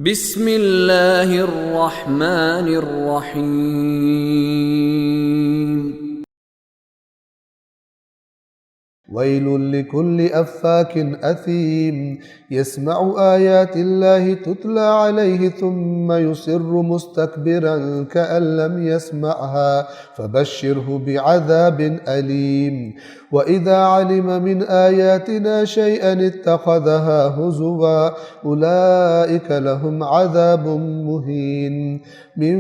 بسم اللہ الرحمن الرحیم ويل لكل أفاك أثيم يسمع آيات الله تتلى عليه ثم يصر مستكبرا كأن لم يسمعها فبشره بعذاب أليم وإذا علم من آياتنا شيئا اتخذها هزوا أولئك لهم عذاب مهين من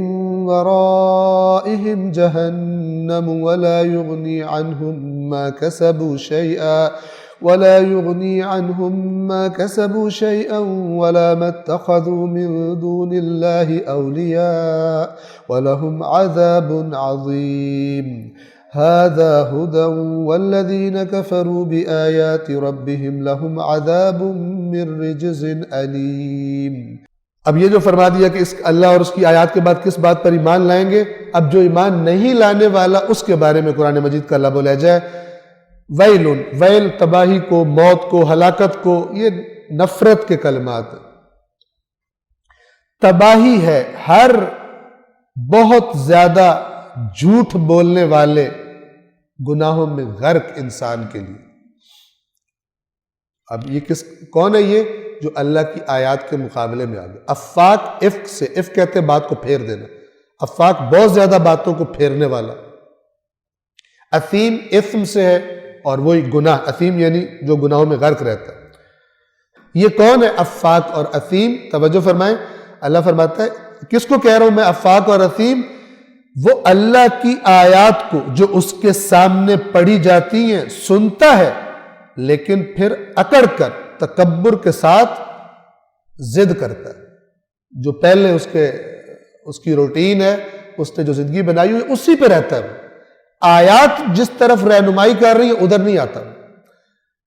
ورائهم جهنم ولا يغني عنهم ما كسبوا شيئا ولا ما اتخذوا من دون الله أولياء ولهم عذاب عظيم هذا هدى والذين كفروا بآيات ربهم لهم عذاب من رجز أليم۔ اب یہ جو فرما دیا کہ اللہ اور اس کی آیات کے بعد کس بات پر ایمان لائیں گے، اب جو ایمان نہیں لانے والا اس کے بارے میں قرآن مجید کا اللہ بولا جائے ویل تباہی کو، موت کو، ہلاکت کو، یہ نفرت کے کلمات ہیں۔ تباہی ہے ہر بہت زیادہ جھوٹ بولنے والے گناہوں میں غرق انسان کے لیے۔ اب یہ کون ہے؟ یہ جو اللہ کی آیات کے مقابلے میں آ گئے۔ افاق افق سے، افق کہتے ہیں بات کو پھیر دینا، افاق بہت زیادہ باتوں کو پھیرنے والا۔ اثیم اثم سے ہے اور وہی گناہ، اثیم یعنی جو گناہوں میں غرق رہتا ہے۔ یہ کون ہے افاق اور اثیم؟ توجہ فرمائیں، اللہ فرماتا ہے کس کو کہہ رہا ہوں میں افاق اور اثیم؟ وہ اللہ کی آیات کو جو اس کے سامنے پڑھی جاتی ہیں سنتا ہے، لیکن پھر اکڑ کر تکبر کے ساتھ ضد کرتا ہے۔ جو پہلے اس کی روٹین ہے، اس نے جو زندگی بنائی ہوئی اسی پہ رہتا ہے۔ آیات جس طرف رہنمائی کر رہی ہیں ادھر نہیں آتا۔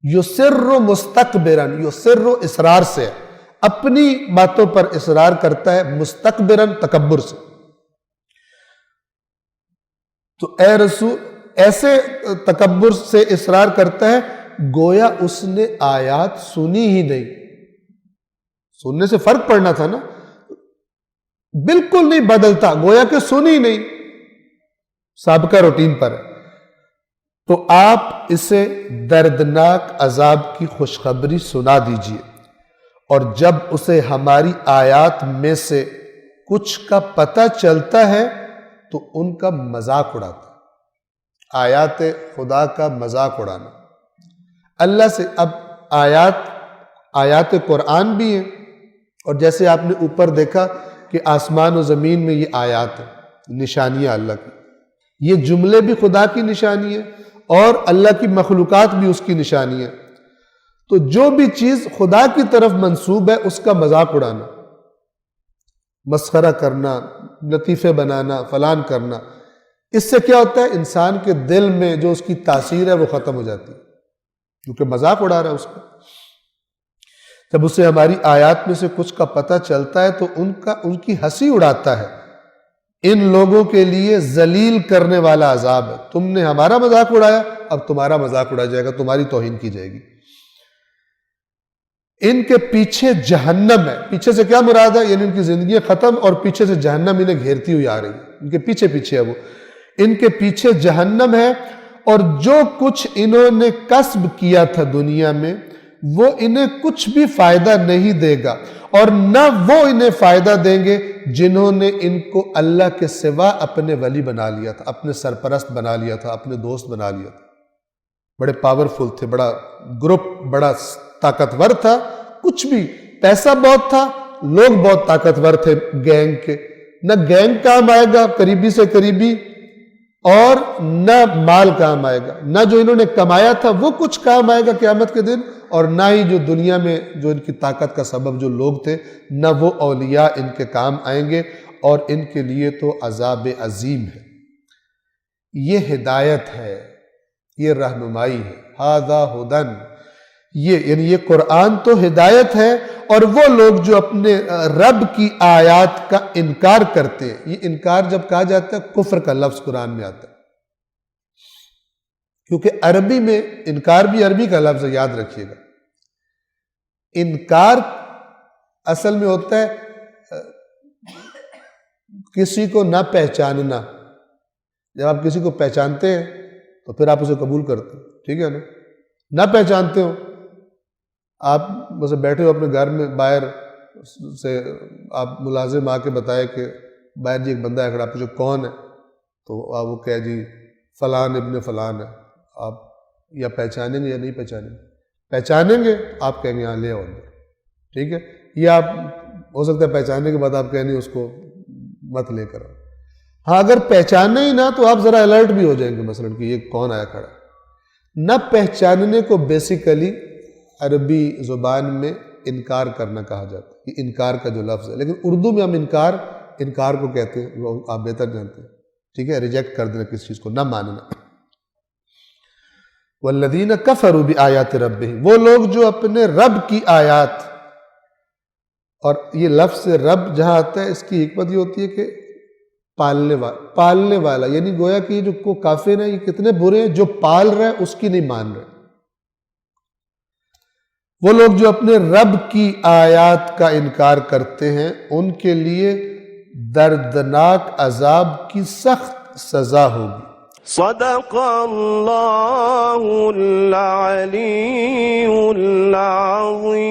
یسر مستکبرن، یسر اصرار سے، اپنی باتوں پر اصرار کرتا ہے، مستکبرن تکبر سے۔ تو اے رسول ایسے تکبر سے اصرار کرتا ہے گویا اس نے آیات سنی ہی نہیں۔ سننے سے فرق پڑنا تھا نا، بالکل نہیں بدلتا، گویا کہ سنی نہیں، سابقہ روٹین پر ہے۔ تو آپ اسے دردناک عذاب کی خوشخبری سنا دیجئے، اور جب اسے ہماری آیات میں سے کچھ کا پتہ چلتا ہے تو ان کا مذاق اڑاتا ہے۔ آیات خدا کا مذاق اڑانا اللہ سے۔ اب آیات قرآن بھی ہیں، اور جیسے آپ نے اوپر دیکھا کہ آسمان و زمین میں یہ آیات ہیں، نشانیاں اللہ کی، یہ جملے بھی خدا کی نشانی ہے اور اللہ کی مخلوقات بھی اس کی نشانی ہے۔ تو جو بھی چیز خدا کی طرف منسوب ہے اس کا مذاق اڑانا، مسخرہ کرنا، لطیفے بنانا، فلان کرنا، اس سے کیا ہوتا ہے؟ انسان کے دل میں جو اس کی تاثیر ہے وہ ختم ہو جاتی ہے، کیونکہ مذاق اڑا رہا ہے اس کا۔ جب اسے ہماری آیات میں سے کچھ کا پتہ چلتا ہے تو ان کی ہنسی اڑاتا ہے۔ ان لوگوں کے لیے ذلیل کرنے والا عذاب ہے۔ تم نے ہمارا مذاق اڑایا، اب تمہارا مذاق اڑایا جائے گا، تمہاری توہین کی جائے گی۔ ان کے پیچھے جہنم ہے۔ پیچھے سے کیا مراد ہے؟ یعنی ان کی زندگی ختم اور پیچھے سے جہنم انہیں گھیرتی ہوئی آ رہی ہے، ان کے پیچھے ہے وہ۔ ان کے پیچھے جہنم ہے، اور جو کچھ انہوں نے کسب کیا تھا دنیا میں وہ انہیں کچھ بھی فائدہ نہیں دے گا، اور نہ وہ انہیں فائدہ دیں گے جنہوں نے ان کو اللہ کے سوا اپنے ولی بنا لیا تھا، اپنے سرپرست بنا لیا تھا، اپنے دوست بنا لیا تھا۔ بڑے پاورفل تھے، بڑا گروپ، بڑا طاقتور تھا، کچھ بھی، پیسہ بہت تھا، لوگ بہت طاقتور تھے گینگ کے۔ نہ گینگ کام آئے گا قریبی سے قریبی، اور نہ مال کام آئے گا، نہ جو انہوں نے کمایا تھا وہ کچھ کام آئے گا قیامت کے دن، اور نہ ہی جو دنیا میں جو ان کی طاقت کا سبب جو لوگ تھے، نہ وہ اولیاء ان کے کام آئیں گے، اور ان کے لیے تو عذاب عظیم ہے۔ یہ ہدایت ہے، یہ رہنمائی ہے۔ ھذا ھدی، یعنی یہ قرآن تو ہدایت ہے، اور وہ لوگ جو اپنے رب کی آیات کا انکار کرتے ہیں، یہ انکار جب کہا جاتا ہے کفر کا لفظ قرآن میں آتا ہے، کیونکہ عربی میں انکار بھی عربی کا لفظ ہے، یاد رکھیے گا۔ انکار اصل میں ہوتا ہے کسی کو نہ پہچاننا. جب آپ کسی کو پہچانتے ہیں تو پھر آپ اسے قبول کرتے ہیں, ٹھیک ہے نا. نہ پہچانتے ہو, آپ بس بیٹھے ہو اپنے گھر میں, باہر سے آپ ملازم آ کے بتائے کہ باہر جی ایک بندہ ہے کھڑا, آپ پوچھو کون ہے, تو آپ وہ کہے جی فلان ابن فلان ہے. آپ یا پہچانیں گے یا نہیں پہچانیں گے؟ پہچانیں گے, آپ کہیں گے ہاں لے آؤ اندر, ٹھیک ہے. یا آپ ہو سکتا ہے پہچاننے کے بعد آپ کہیں نہیں اس کو مت لے کر. ہاں اگر پہچانے ہی نہ تو آپ ذرا الرٹ بھی ہو جائیں گے مثلاً کہ یہ کون آیا کھڑا. نہ پہچاننے کو بیسیکلی عربی زبان میں انکار کرنا کہا جاتا ہے, یہ انکار کا جو لفظ ہے. لیکن اردو میں ہم انکار کو کہتے ہیں, وہ آپ بہتر جانتے ہیں, ٹھیک ہے. ریجیکٹ کر دینا کسی چیز کو, نہ ماننا. والذین کفروا بآیات ربہم, وہ لوگ جو اپنے رب کی آیات, اور یہ لفظ رب جہاں آتا ہے اس کی حکمت یہ ہوتی ہے کہ پالنے والا, یعنی گویا کہ جو کو کافر ہیں یہ کتنے برے ہیں, جو پال رہے ہیں اس کی نہیں مان رہے. وہ لوگ جو اپنے رب کی آیات کا انکار کرتے ہیں ان کے لیے دردناک عذاب کی سخت سزا ہوگی. صدق اللہ العلی العظیم.